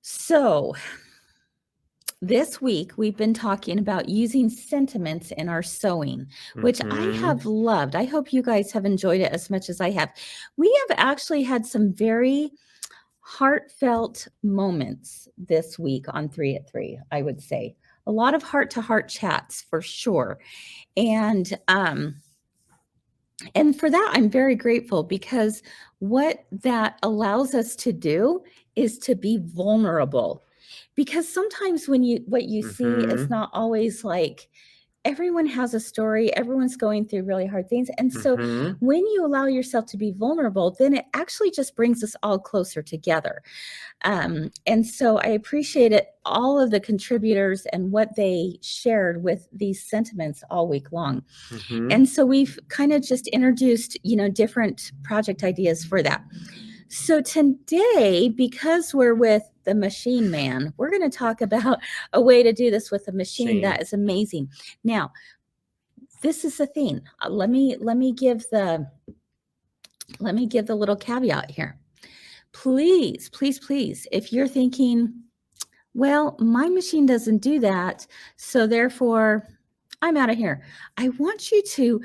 So this week we've been talking about using sentiments in our sewing, which I have loved. I hope you guys have enjoyed it as much as I have. We have actually had some very heartfelt moments this week on 3 at 3, I would say. A lot of heart-to-heart chats for sure. And for that, I'm very grateful, because what that allows us to do is to be vulnerable. Because sometimes what you see is not always like, everyone has a story, everyone's going through really hard things. And so when you allow yourself to be vulnerable, then it actually just brings us all closer together. And so I appreciated all of the contributors and what they shared with these sentiments all week long. And so we've kind of just introduced, different project ideas for that. So today, because we're with the Machine Man, we're going to talk about a way to do this with a machine that is amazing. Now, this is the thing. Let me give the little caveat here. Please, please, please, if you're thinking, well, my machine doesn't do that, so therefore I'm out of here, I want you to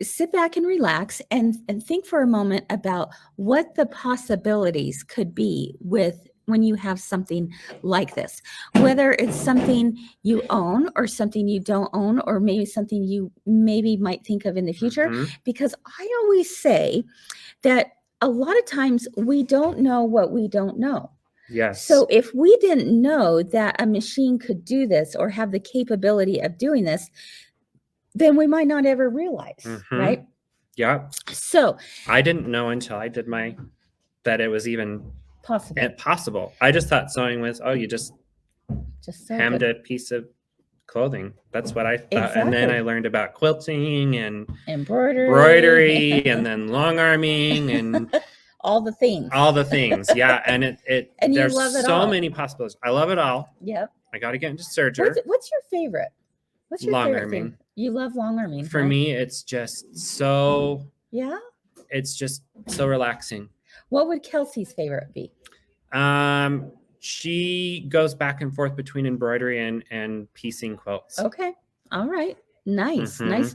sit back and relax and think for a moment about what the possibilities could be with when you have something like this, whether it's something you own or something you don't own, or maybe something you might think of in the future. Because I always say that a lot of times we don't know what we don't know. Yes. So if we didn't know that a machine could do this or have the capability of doing this, then we might not ever realize, right? Yeah. So I didn't know until I did that it was even possible. I just thought sewing was, you just hemmed a piece of clothing. That's what I thought. Exactly. And then I learned about quilting and embroidery and then long arming and all the things. Yeah. And and there's so all. many possibilities. I love it all. Yep. I got to get into serger. What's your favorite? What's your long favorite arming thing? You love long arming. For me, it's just so. Yeah. It's just so relaxing. What would Kelsey's favorite be? She goes back and forth between embroidery and piecing quilts. Okay. All right. Nice. Nice.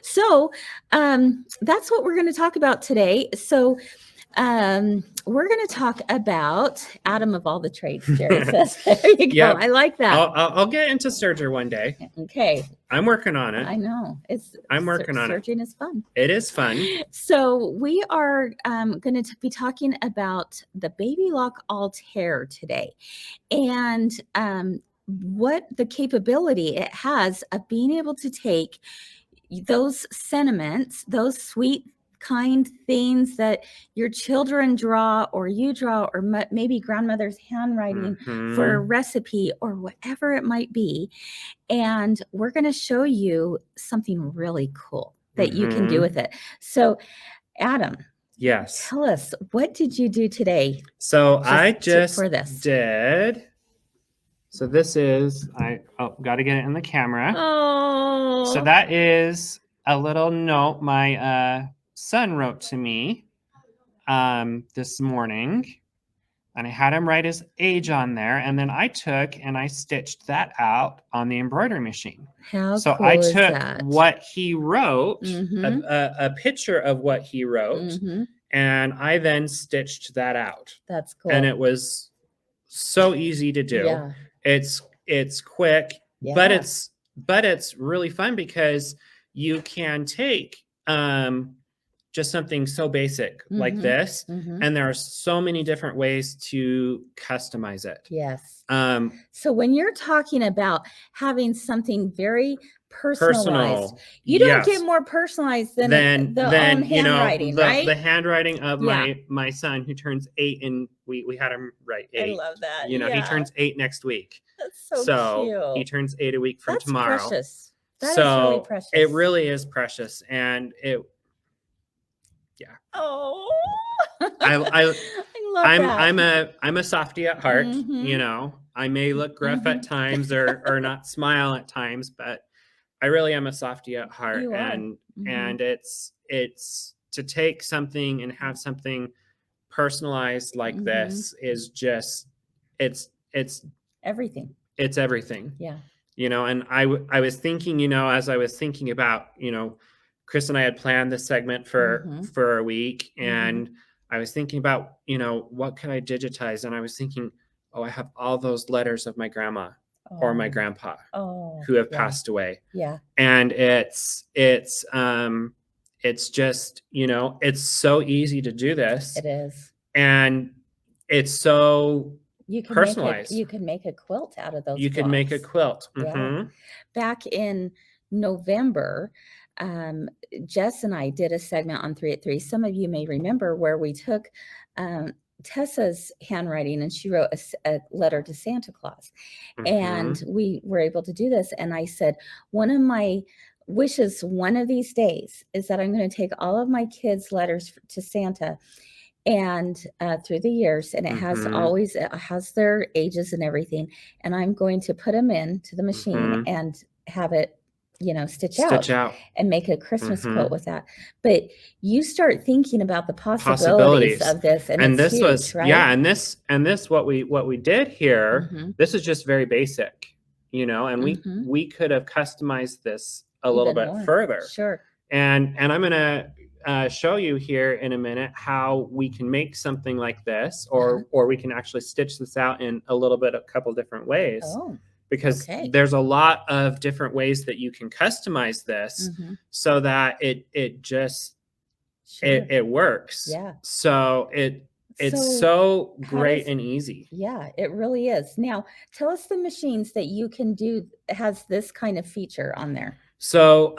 So, that's what we're going to talk about today. So, we're going to talk about Adam of all the trades, Jerry says. There you go. Yep. I like that. I'll get into serger one day. Okay. I'm working on it. I know. I'm working on it. Serging is fun. It is fun. So we are going to be talking about the Baby Lock Altair today, and what the capability it has of being able to take those sentiments, those sweet, kind things that your children draw, or you draw, or maybe grandmother's handwriting for a recipe, or whatever it might be. And we're going to show you something really cool that you can do with it. So, Adam. Yes. Tell us, what did you do today? So I just did. So this is, got to get it in the camera. Oh. So that is a little note my son wrote to me this morning, and I had him write his age on there, and then I took and I stitched that out on the embroidery machine. How so cool I is took that? What he wrote, a picture of what he wrote, and I then stitched that out. That's cool. And it was so easy to do. Yeah. It's quick, but it's really fun, because you can take just something so basic like this, and there are so many different ways to customize it. Yes. So when you're talking about having something very personalized, you don't get more personalized than the own handwriting, right? The handwriting of my son, who turns 8, and we had him write 8. I love that. He turns 8 next week. That's so cute. He turns 8 a week from tomorrow. That's precious. That is really precious. It really is precious, and it. Yeah. Oh. I love that. I'm a softie at heart. I may look gruff at times or not smile at times, but I really am a softie at heart. And it's to take something and have something personalized like this is just, it's everything. It's everything. Yeah. You know, and I was thinking, you know, as I was thinking about, you know, Chris and I had planned this segment for a week, and I was thinking about, you know, what could I digitize? And I was thinking, oh, I have all those letters of my grandma or my grandpa who have passed away. Yeah. And it's just, you know, it's so easy to do this. It is. And it's so personalized. You can make a quilt out of those. You could make a quilt. Yeah. Back in November, Jess and I did a segment on 3 at 3. Some of you may remember where we took Tessa's handwriting and she wrote a letter to Santa Claus. And we were able to do this. And I said, one of my wishes one of these days is that I'm going to take all of my kids' letters to Santa and through the years, and it has their ages and everything, and I'm going to put them into the machine and have it, you know, stitch out and make a Christmas quilt with that. But you start thinking about the possibilities of this, and it's this huge, was right? yeah, and this what we did here, this is just very basic, you know, and we could have customized this a little bit further. Sure. And I'm gonna show you here in a minute how we can make something like this, or we can actually stitch this out in a couple different ways. Because there's a lot of different ways that you can customize this so that it just it works. Yeah. So it's so great and easy. Yeah, it really is. Now, tell us the machines that you can do has this kind of feature on there. So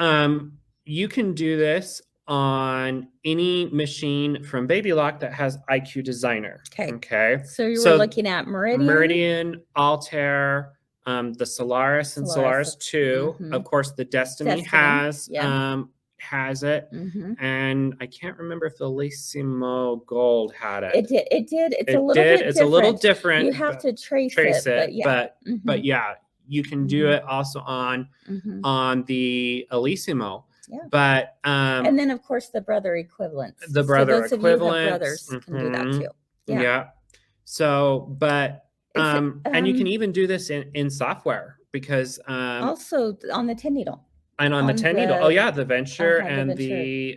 you can do this on any machine from Baby Lock that has IQ Designer. Okay. So you were looking at Meridian, Altair, the Solaris and Solaris 2. Of course, the Destiny has it. And I can't remember if the Lissimo Gold had it. It did. It's a little different. You have to trace it. But yeah, you can do it also on the Elissimo. Yeah. But and then of course the brother equivalents. The brother those equivalents. Of you who have brothers can do that too. Yeah. So, but and you can even do this in software, because also on the tin needle. And on the 10 needle. Oh yeah, the Venture and the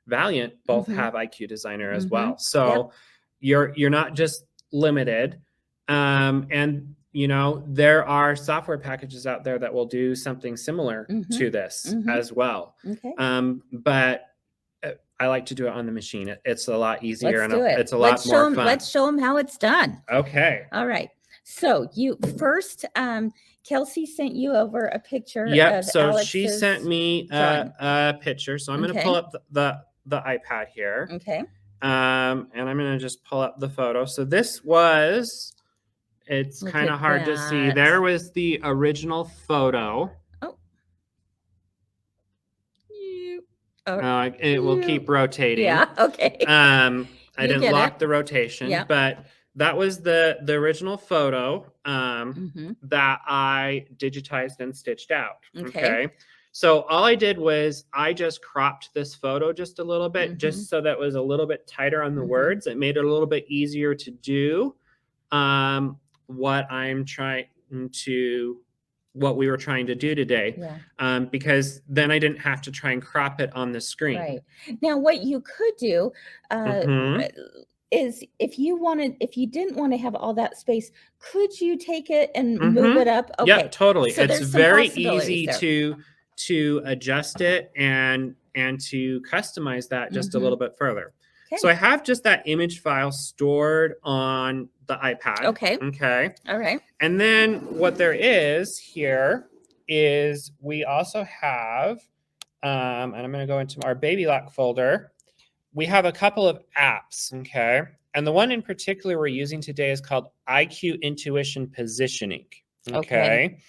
Valiant both have IQ Designer as well. So you're not just limited. And you know, there are software packages out there that will do something similar to this as well. But I like to do it on the machine. It's a lot easier. It's a lot more fun. Let's show them how it's done. Okay. All right. So you first, Kelsey sent you over a picture. Yep. So she sent me a picture. So I'm going to pull up the iPad here. Okay. And I'm going to just pull up the photo. So this was... It's kind of hard to see. There was the original photo. It will keep rotating. Yeah. Okay. I didn't lock the rotation, but that was the original photo that I digitized and stitched out. Okay. So all I did was I just cropped this photo just a little bit, just so that it was a little bit tighter on the words. It made it a little bit easier to do. What we were trying to do today, because then I didn't have to try and crop it on the screen. Right. Now, what you could do is if you didn't want to have all that space, could you take it and move it up? Okay. Yeah, totally. So it's very easy to adjust it and to customize that just a little bit further. Okay. So I have just that image file stored on the iPad. Okay. Okay. All right. And then what there is here is we also have, and I'm going to go into our Baby Lock folder. We have a couple of apps. Okay. And the one in particular we're using today is called IQ Intuition Positioning. Okay.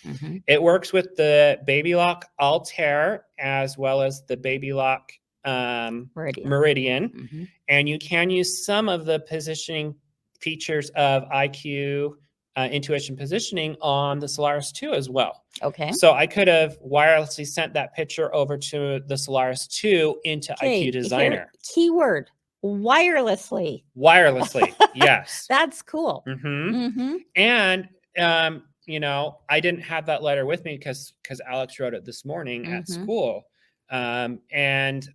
It works with the Baby Lock Altair as well as the Baby Lock Meridian. And you can use some of the positioning features of IQ Intuition Positioning on the Solaris 2 as well. Okay. So I could have wirelessly sent that picture over to the Solaris 2 into IQ Designer. Keyword. Wirelessly. Wirelessly, yes. That's cool. And you know, I didn't have that letter with me because Alex wrote it this morning at school. And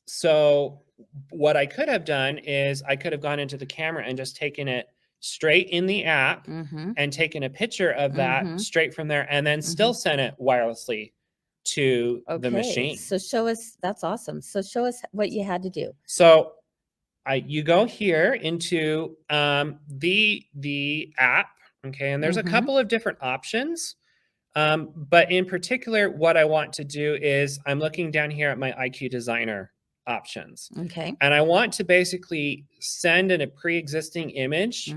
so what I could have done is I could have gone into the camera and just taken it straight in the app and taken a picture of that straight from there and then still sent it wirelessly to the machine. So show us, that's awesome. So show us what you had to do. So you go here into the app, okay, and there's a couple of different options. But in particular, what I want to do is I'm looking down here at my IQ Designer options. Okay. And I want to basically send in a pre-existing image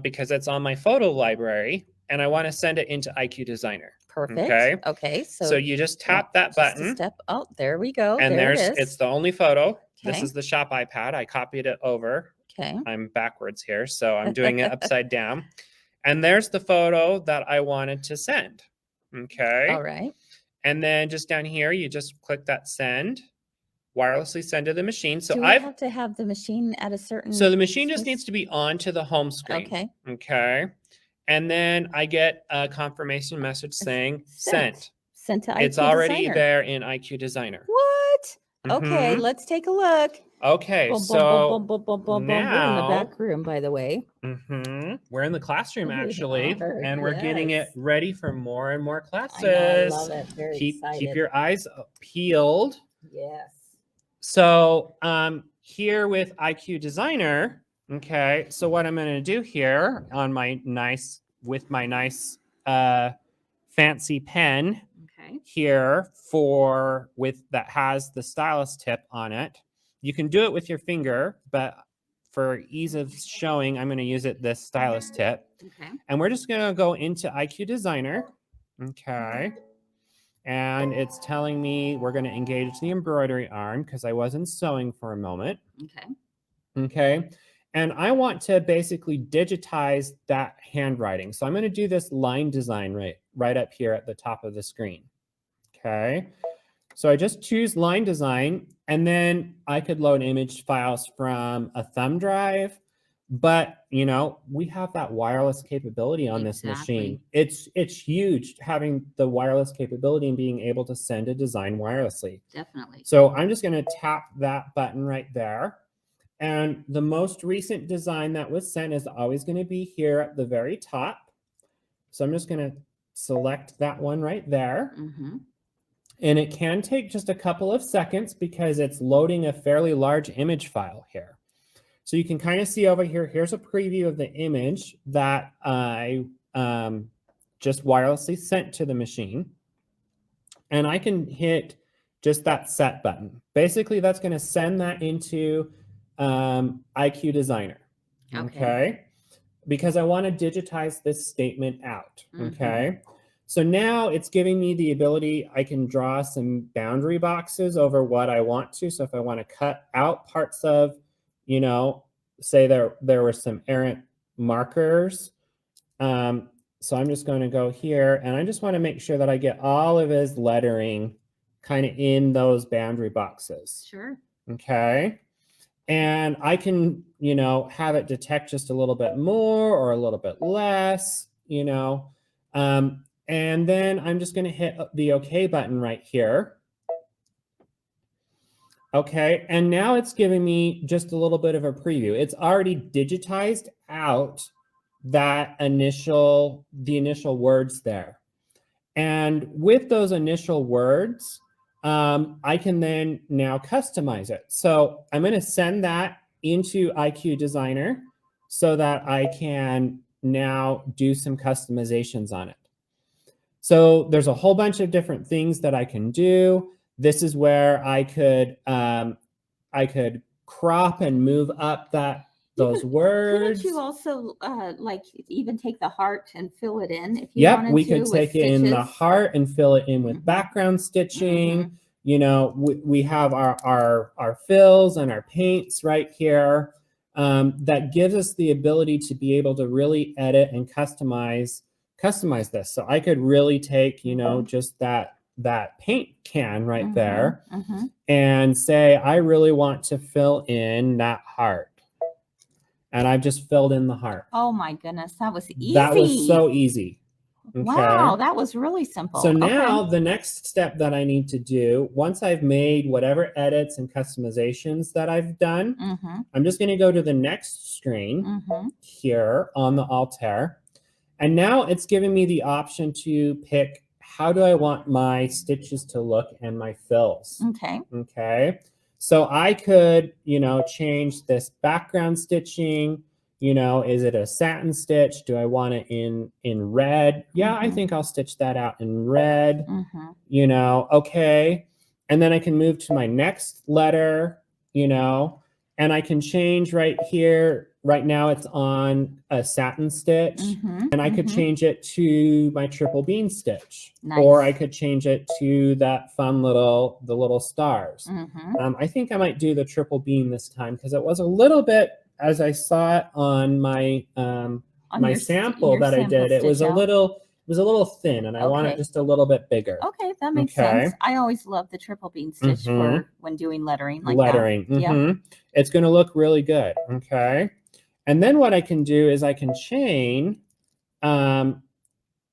because it's on my photo library, and I want to send it into IQ Designer. Perfect. Okay. Okay. So you just tap that button. Oh, there we go. And there it is. It's the only photo. Okay. This is the shop iPad. I copied it over. Okay. I'm backwards here, so I'm doing it upside down. And there's the photo that I wanted to send. Okay. All right. And then just down here, you just click that send, wirelessly send to the machine. So do I have to have the machine at a certain? So the machine just needs to be onto the home screen. Okay. Okay. And then I get a confirmation message saying sent. Sent to IQ Designer. It's already there in IQ Designer. What? Okay, let's take a look. Okay, so now we're in the back room, by the way. We're in the classroom actually, and we're getting it ready for more and more classes. I love it. Very excited. Keep your eyes peeled. Yes. So here with IQ Designer, okay. So what I'm going to do here on my nice fancy pen. Here that has the stylus tip on it. You can do it with your finger, but for ease of showing, I'm going to use this stylus tip. Okay. And we're just going to go into IQ Designer. Okay. And it's telling me we're going to engage the embroidery arm because I wasn't sewing for a moment. Okay. Okay. And I want to basically digitize that handwriting. So I'm going to do this line design right up here at the top of the screen. Okay, so I just choose line design, and then I could load image files from a thumb drive, but you know, we have that wireless capability on this machine. It's huge having the wireless capability and being able to send a design wirelessly. Definitely. So I'm just going to tap that button right there. And the most recent design that was sent is always going to be here at the very top. So I'm just going to select that one right there. And it can take just a couple of seconds because it's loading a fairly large image file here. So you can kind of see over here, here's a preview of the image that I just wirelessly sent to the machine. And I can hit just that set button. Basically, that's going to send that into IQ Designer. Okay. Because I want to digitize this statement out. Okay. So now it's giving me the ability, I can draw some boundary boxes over what I want to. So if I want to cut out parts of, you know, say there were some errant markers. So I'm just going to go here and I just want to make sure that I get all of his lettering kind of in those boundary boxes. Sure. Okay. And I can, you know, have it detect just a little bit more or a little bit less, you know. And then I'm just going to hit the OK button right here. Okay, and now it's giving me just a little bit of a preview. It's already digitized out the initial words there. And with those initial words, I can then now customize it. So I'm going to send that into IQ Designer so that I can now do some customizations on it. So there's a whole bunch of different things that I can do. This is where I could crop and move up those words. Couldn't you also like even take the heart and fill it in if you wanted to? We could take in the heart and fill it in with background stitching. You know, we have our fills and our paints right here. That gives us the ability to be able to really edit and customize this. So I could really take, you know, just that that paint can right there and say, I really want to fill in that heart. And I've just filled in the heart. Oh my goodness, that was easy. That was so easy. Okay. Wow, that was really simple. So now the next step that I need to do, once I've made whatever edits and customizations that I've done, I'm just going to go to the next screen here on the Altair. And now it's giving me the option to pick how do I want my stitches to look and my fills. Okay. So I could, change this background stitching. Is it a satin stitch? Do I want it in red? Yeah, I think I'll stitch that out in red. Okay. And then I can move to my next letter, and I can change right here. Right now it's on a satin stitch, and I could change it to my triple bean stitch, or I could change it to that fun the little stars. I think I might do the triple bean this time because it was a little bit, as I saw it on my my sample that I did, it was a little thin, and I want it just a little bit bigger. Okay, that makes sense. I always love the triple bean stitch for when doing lettering like that. It's going to look really good. Okay. And then what I can do is I can chain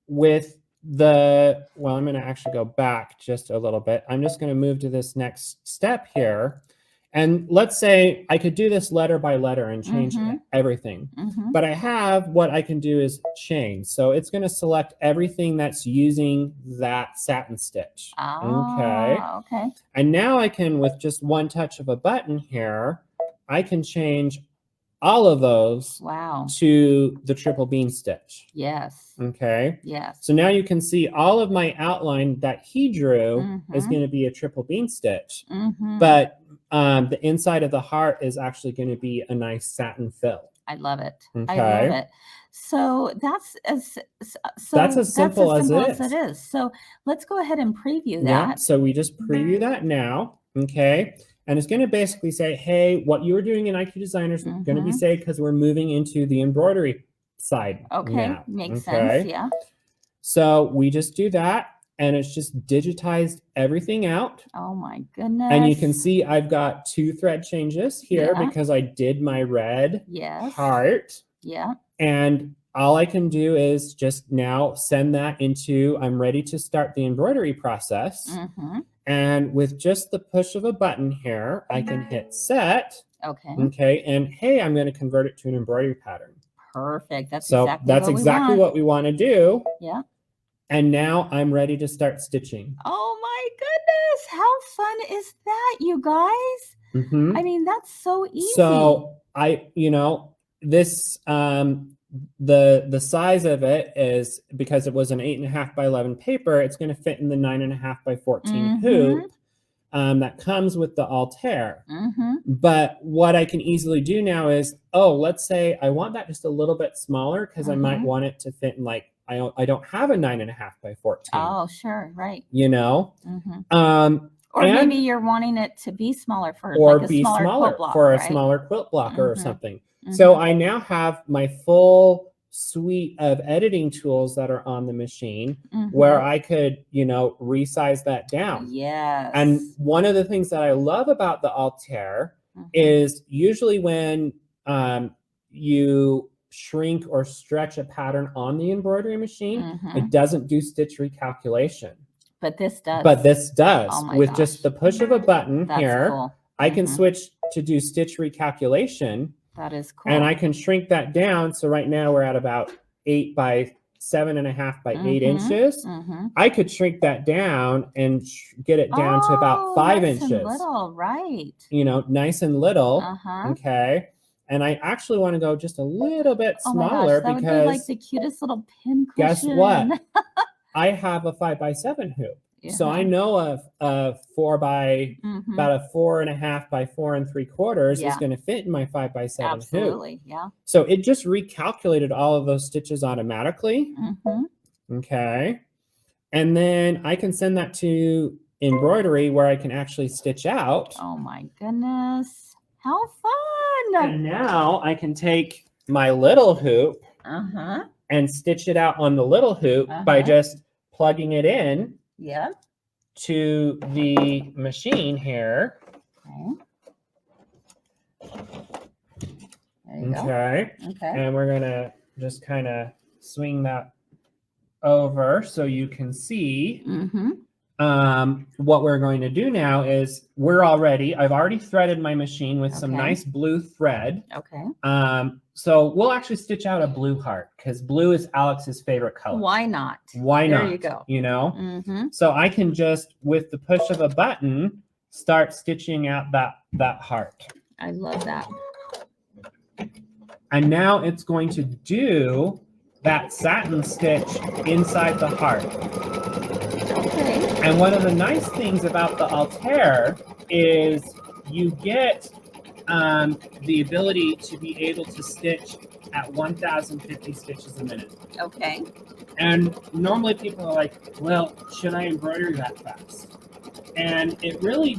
with well, I'm going to actually go back just a little bit. I'm just going to move to this next step here. And let's say I could do this letter by letter and change everything. But I have what I can do is chain. So it's going to select everything that's using that satin stitch. Okay. And now I can, with just one touch of a button here, I can change all of those to the triple bean stitch. Okay. So now you can see all of my outline that he drew is going to be a triple bean stitch, but the inside of the heart is actually going to be a nice satin fill. I love it. I love it. So that's as simple as it is. So let's go ahead and preview that. Yeah. So we just preview that now. Okay. And it's going to basically say, hey, what you were doing in IQ Designer is going to be saved because we're moving into the embroidery side. Okay, makes sense. Yeah. So we just do that, and it's just digitized everything out. Oh my goodness. And you can see I've got 2 thread changes here because I did my red heart. Yeah. And all I can do is just now send that into, I'm ready to start the embroidery process. And with just the push of a button here, I can hit set. Okay. And hey, I'm going to convert it to an embroidery pattern. Perfect. That's exactly what we want to do. Yeah. And now I'm ready to start stitching. Oh my goodness. How fun is that, you guys? I mean, that's so easy. So this, the size of it is, because it was an 8.5 by 11 paper, it's going to fit in the 9.5 by 14 hoop that comes with the Altair. But what I can easily do now is, let's say I want that just a little bit smaller because I might want it to fit in, I don't have a 9.5 by 14. Oh, sure, right. Or maybe you're wanting it to be smaller for a smaller quilt block, a smaller quilt blocker or something. So I now have my full suite of editing tools that are on the machine where I could, resize that down. Yes. And one of the things that I love about the Altair is usually when you shrink or stretch a pattern on the embroidery machine, it doesn't do stitch recalculation. But this does. Oh with gosh. Just the push of a button here, cool. I can switch to do stitch recalculation. That is cool. And I can shrink that down. So right now we're at about 8 by 7.5 by 8 inches. I could shrink that down and get it down to about 5 inches. And little, right. Nice and little. Okay. And I actually want to go just a little bit smaller because would be like the cutest little pin cushion. Guess what? I have a 5 by 7 hoop. So I know a 4 by about a 4.5 by 4 3/4 is going to fit in my 5 by 7 Absolutely, hoop. So it just recalculated all of those stitches automatically. Okay. And then I can send that to embroidery where I can actually stitch out. Oh my goodness. How fun. And now I can take my little hoop and stitch it out on the little hoop by just plugging it in. Yeah. to the machine here. Okay. And we're going to just kind of swing that over so you can see. What we're going to do now is I've already threaded my machine with some nice blue thread. So we'll actually stitch out a blue heart because blue is Alex's favorite color. Why not? There you go. You know? So I can just, with the push of a button, start stitching out that heart. I love that. And now it's going to do that satin stitch inside the heart. And one of the nice things about the Altair is you get the ability to be able to stitch at 1,050 stitches a minute. And normally people are like, well, should I embroider that fast? And it really,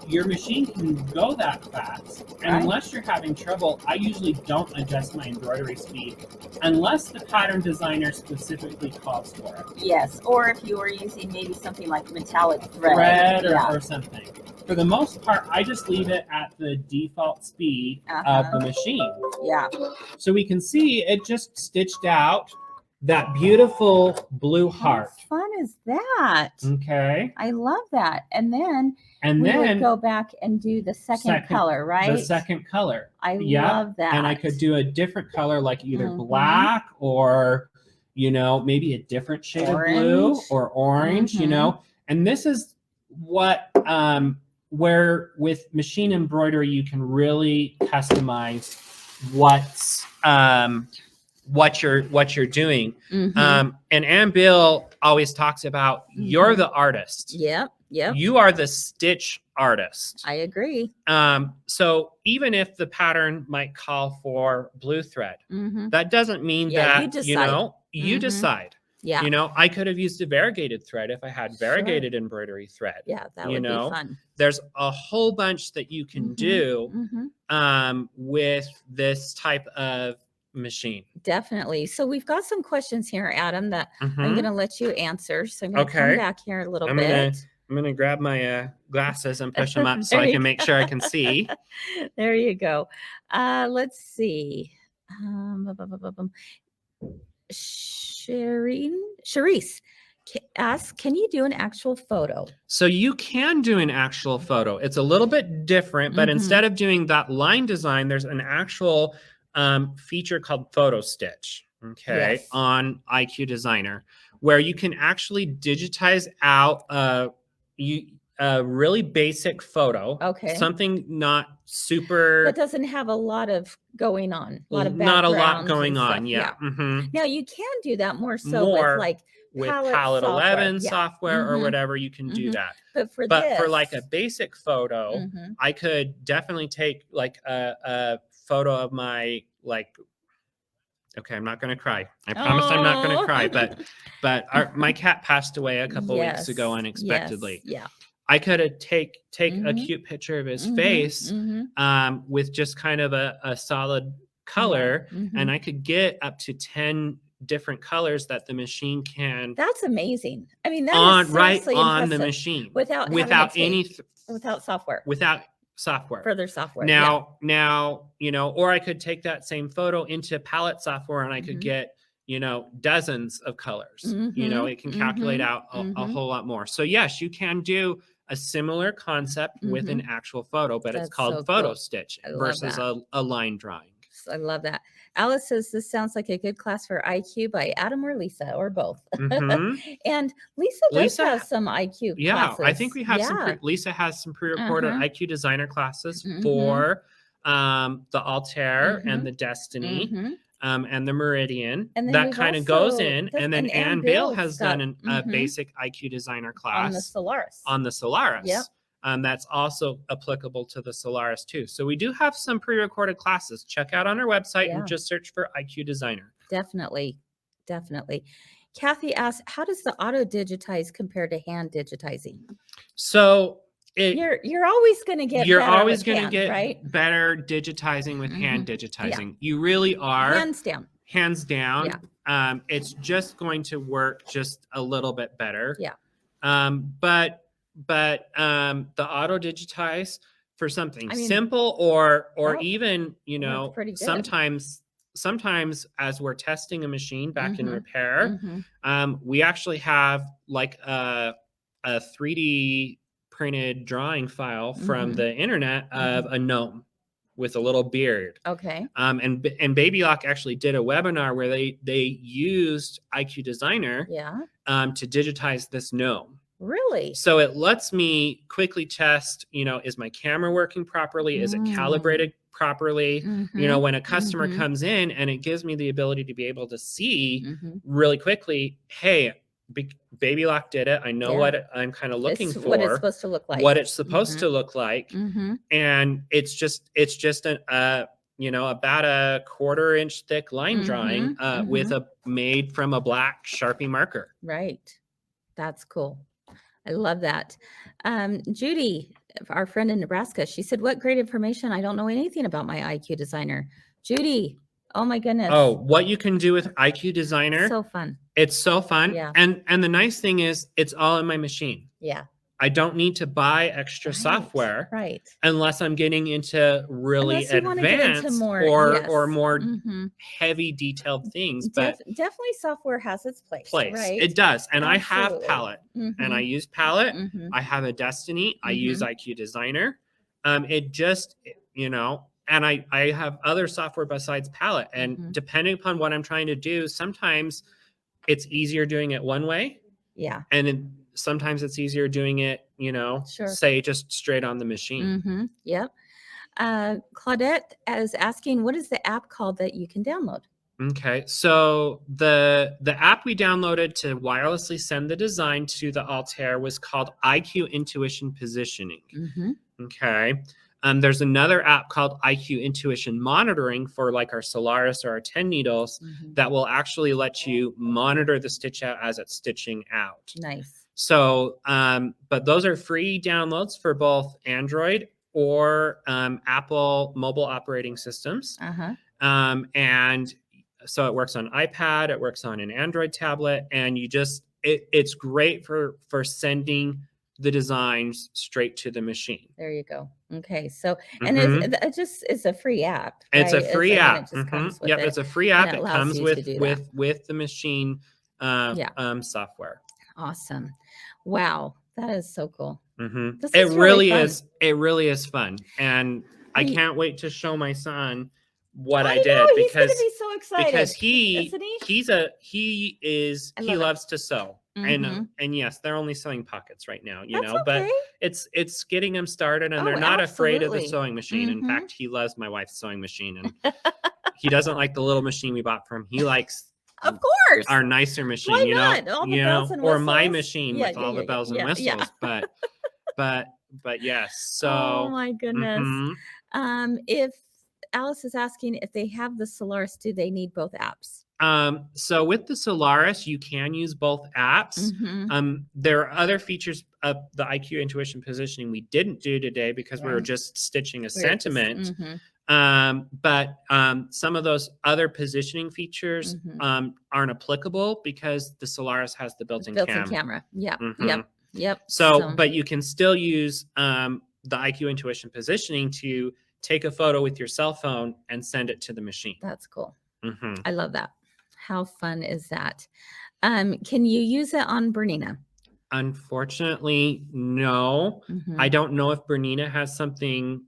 your machine can go that fast. And unless you're having trouble, I usually don't adjust my embroidery speed unless the pattern designer specifically calls for it. Yes, or if you were using maybe something like metallic thread. Or something. For the most part, I just leave it at the default speed of the machine. So we can see it just stitched out that beautiful blue heart. How fun is that? I love that. And then we would go back and do the second color, right? The second color. I love that. And I could do a different color, like either black or, you know, maybe a different shade of blue or orange, you know. And this is what where with machine embroidery you can really customize what you're doing. And Ann Bill always talks about you're the artist. You are the stitch artist. I agree. So even if the pattern might call for blue thread, that doesn't mean that you decide. You know, I could have used a variegated thread if I had variegated embroidery thread. That would be fun. There's a whole bunch that you can do with this type of machine. Definitely. So we've got some questions here, Adam, that I'm going to let you answer. So I'm going to come back here a little bit. I'm going to grab my glasses and push them up so I can make sure I can see. There you go. Let's see. Charisse asks, can you do an actual photo? So you can do an actual photo. It's a little bit different, but instead of doing that line design, there's an actual feature called Photo Stitch, on IQ Designer, where you can actually digitize out a really basic photo. Something not super. That doesn't have a lot of going on. Not a lot going on. Now you can do that more with like Palette 11 software or whatever, you can do that. But for like a basic photo, I could definitely take like a photo of my okay, I'm not going to cry. I promise I'm not going to cry, but my cat passed away a couple weeks ago unexpectedly. I could take a cute picture of his face with just kind of a solid color, and I could get up to 10 different colors that the machine can. That's amazing. I mean, that is seriously on the machine without software. Further software. Now, you know, or I could take that same photo into palette software and I could get, you know, dozens of colors. You know, it can calculate out a whole lot more. So yes, you can do a similar concept with an actual photo, but it's called Photo Stitch versus a line drawing. I love that. Alice says this sounds like a good class for IQ by Adam or Lisa or both. And Lisa has some IQ classes. I think we have some. Lisa has some pre-recorded IQ designer classes for the Altair and the Destiny and the Meridian. And that kind of goes in. And then Ann Bill has done a basic IQ designer class on the Solaris. That's also applicable to the Solaris too. So we do have some pre-recorded classes. Check out on our website and just search for IQ Designer. Definitely. Kathy asks, how does the auto digitize compare to hand digitizing? So you're always going to get better digitizing with hand digitizing. You really are. Hands down. It's just going to work just a little bit better. But the auto digitize for something simple or even, sometimes as we're testing a machine back in repair, we actually have like a 3D printed drawing file from the internet of a gnome with a little beard. Okay. And Baby Lock actually did a webinar where they used IQ Designer to digitize this gnome. Really? So it lets me quickly test, is my camera working properly? Is it calibrated properly? When a customer comes in, and it gives me the ability to be able to see really quickly, hey, Baby Lock did it. I know what I'm kind of looking for. What it's supposed to look like. What it's supposed to look like. And it's just about a 1/4 inch thick line drawing made from a black Sharpie marker. Right. That's cool. I love that. Judy, our friend in Nebraska, she said, what great information. I don't know anything about my IQ Designer. Judy, oh my goodness. Oh, what you can do with IQ Designer. So fun. It's so fun. Yeah. And the nice thing is it's all in my machine. Yeah. I don't need to buy extra software unless I'm getting into really advanced or more heavy detailed things. But definitely software has its place. Right? It does. And I have Palette and I use Palette. I have a Destiny. I use IQ Designer. It just, and I have other software besides Palette. And depending upon what I'm trying to do, sometimes it's easier doing it one way. Yeah. And sometimes it's easier doing it, say just straight on the machine. Yep. Claudette is asking, what is the app called that you can download? Okay. So the app we downloaded to wirelessly send the design to the Altair was called IQ Intuition Positioning. Okay. There's another app called IQ Intuition Monitoring for like our Solaris or our 10 needles that will actually let you monitor the stitch out as it's stitching out. Nice. So, but those are free downloads for both Android or Apple mobile operating systems. And so it works on iPad, it works on an Android tablet, and it's great for sending the designs straight to the machine. There you go. Okay. So, and it's a free app. Right? It's a free app. It just comes with it's a free app. It comes with the machine software. Awesome. Wow. That is so cool. It really is fun. And I can't wait to show my son what I did because he's going to be so excited. Because he loves to sew. And yes, they're only sewing pockets right now, but it's getting him started, and they're not afraid of the sewing machine. In fact, he loves my wife's sewing machine, and he doesn't like the little machine we bought from him. He likes, of course, our nicer machine, or my machine with all the bells and whistles. But yes. So oh my goodness. If Alice is asking if they have the Solaris, do they need both apps? So with the Solaris, you can use both apps. There are other features of the IQ Intuition Positioning we didn't do today because we were just stitching a sentiment. But some of those other positioning features aren't applicable because the Solaris has the built-in camera. Yep. So, but you can still use the IQ Intuition Positioning to take a photo with your cell phone and send it to the machine. That's cool. I love that. How fun is that? Can you use it on Bernina? Unfortunately, no. I don't know if Bernina has something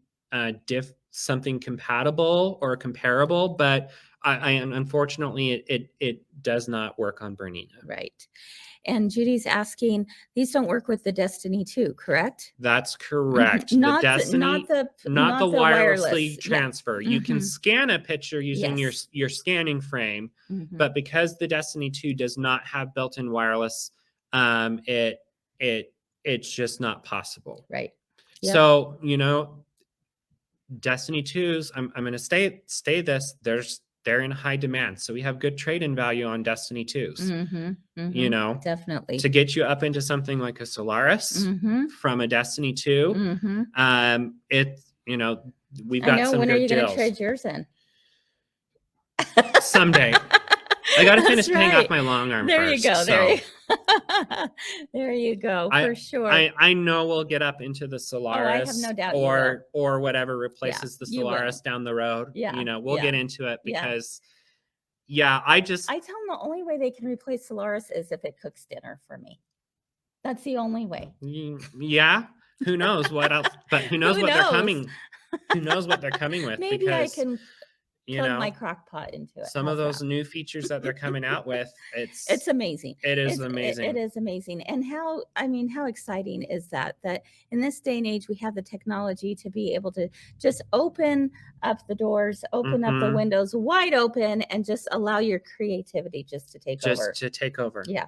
something compatible or comparable, but I unfortunately it does not work on Bernina. Right. And Judy's asking, these don't work with the Destiny 2, correct? That's correct. Not the Destiny, not the wirelessly transfer. You can scan a picture using your scanning frame, but because the Destiny 2 does not have built-in wireless, it's just not possible. Right. Yep. So Destiny 2s, I'm going to stay this. They're in high demand. So we have good trade-in value on Destiny 2s. Definitely. To get you up into something like a Solaris from a Destiny 2, we've got some when good are you deals. going to trade yours in? Someday. I got to finish paying off my long arm there first. You go. There so. you go. There you go. For sure. I know we'll get up into the Solaris, I have no doubt or whatever replaces the Solaris down the road. Yeah. We'll get into it because I tell them the only way they can replace Solaris is if it cooks dinner for me. That's the only way. Yeah. Who knows what else? But who knows what they're coming? Who knows what they're coming with? Maybe because, I can plug my crock pot into it. Some of those new features that they're coming out with, it's amazing. It is amazing. It is amazing. And how exciting is that in this day and age, we have the technology to be able to just open up the doors, open up the windows wide open, and just allow your creativity just to take over. Yeah,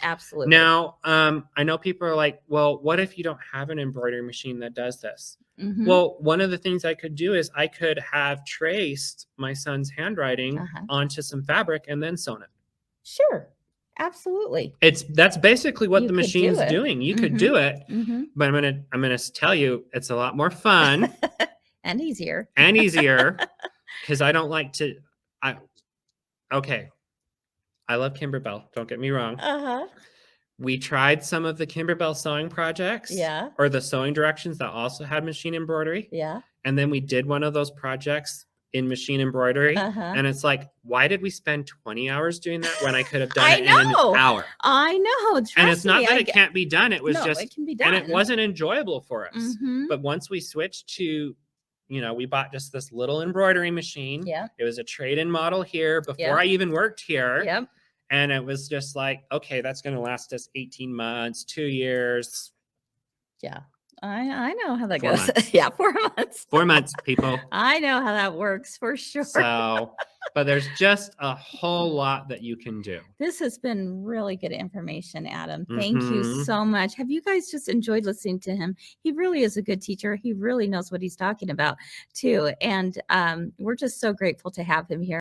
absolutely. Now, I know people are like, well, what if you don't have an embroidery machine that does this? Well, one of the things I could do is I could have traced my son's handwriting onto some fabric and then sewn it. Sure. Absolutely. That's basically what the machine's doing. You could do it, but I'm gonna tell you, it's a lot more fun and easier. Because I don't like to. I love Kimberbell. Don't get me wrong. We tried some of the Kimberbell sewing projects, or the sewing directions that also had machine embroidery, and then we did one of those projects in machine embroidery, and it's like, why did we spend 20 hours doing that when I could have done it in an hour? I know. And it's not that it can't be done. It was it can be done. And it wasn't enjoyable for us. But once we switched to, we bought just this little embroidery machine. It was a trade-in model here before I even worked here. And it was just like, okay, that's going to last us 18 months, 2 years. Yeah. I know how that 4 goes. months. 4 months. 4 months, people. I know how that works for sure. So, but there's just a whole lot that you can do. This has been really good information, Adam. Thank you so much. Have you guys just enjoyed listening to him? He really is a good teacher. He really knows what he's talking about too. And we're just so grateful to have him here.